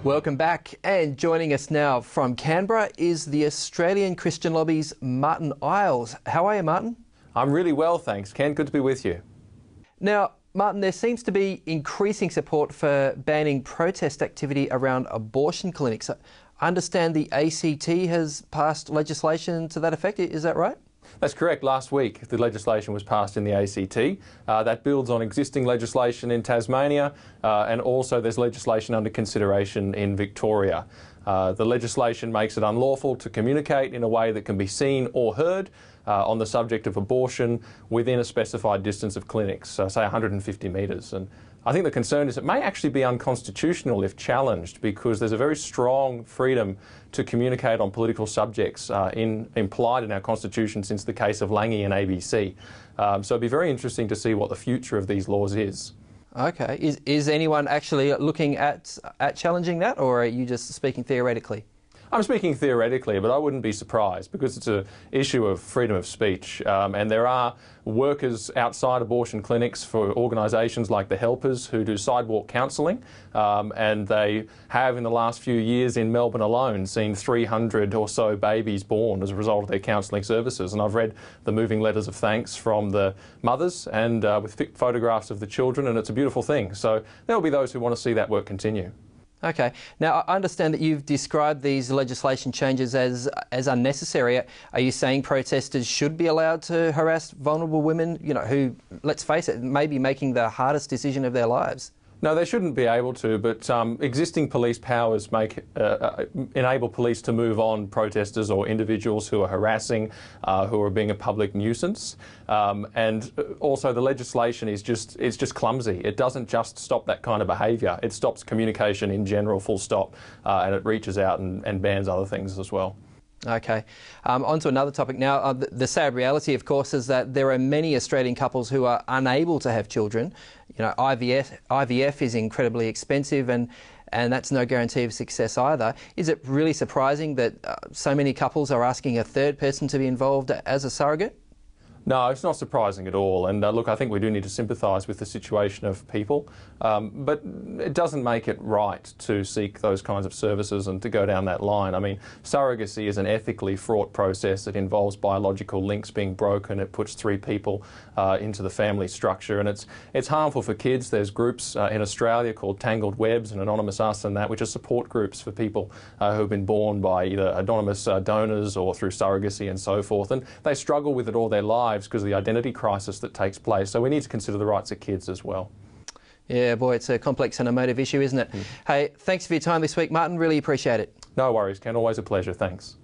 Welcome back, and joining us now from Canberra is the Australian Christian Lobby's Martin Isles. How are you, Martin? I'm really well, thanks, Ken. Good to be with you. Now, Martin, there seems to be increasing support for banning protest activity around abortion clinics. I understand the ACT has passed legislation to that effect. Is that right? That's correct. Last week, the legislation was passed in the ACT. That builds on existing legislation in Tasmania, and also there's legislation under consideration in Victoria. The legislation makes it unlawful to communicate in a way that can be seen or heard on the subject of abortion within a specified distance of clinics, so say 150 metres. And I think the concern is it may actually be unconstitutional if challenged, because there's a very strong freedom to communicate on political subjects implied in our Constitution since the case of Lange and ABC. So it'd be very interesting to see what the future of these laws is. Okay. Is anyone actually looking at challenging that, or are you just speaking theoretically? I'm speaking theoretically, but I wouldn't be surprised because it's an issue of freedom of speech, and there are workers outside abortion clinics for organisations like the Helpers who do sidewalk counselling, and they have in the last few years in Melbourne alone seen 300 or so babies born as a result of their counselling services. And I've read the moving letters of thanks from the mothers and with photographs of the children, and it's a beautiful thing. So there'll be those who want to see that work continue. Okay. Now, I understand that you've described these legislation changes as unnecessary. Are you saying protesters should be allowed to harass vulnerable women, you know, who, let's face it, may be making the hardest decision of their lives? No, they shouldn't be able to, but existing police powers enable police to move on protesters or individuals who are harassing, who are being a public nuisance. And also the legislation is just clumsy. It doesn't just stop that kind of behaviour. It stops communication in general, full stop, and it reaches out and bans other things as well. Okay. On to another topic now. The sad reality, of course, is that there are many Australian couples who are unable to have children. You know, IVF is incredibly expensive, and that's no guarantee of success either. Is it really surprising that so many couples are asking a third person to be involved as a surrogate? No, it's not surprising at all. And look, I think we do need to sympathise with the situation of people, but it doesn't make it right to seek those kinds of services and to go down that line. I mean, surrogacy is an ethically fraught process. It involves biological links being broken. It puts three people into the family structure, and it's harmful for kids. There's groups in Australia called Tangled Webs and Anonymous Us and that, which are support groups for people who have been born by either anonymous donors or through surrogacy and so forth, and they struggle with it all their lives because of the identity crisis that takes place. So we need to consider the rights of kids as well. Yeah, boy, it's a complex and emotive issue, isn't it? Hey, thanks for your time this week, Martin. Really appreciate it. No worries, Ken. Always a pleasure. Thanks.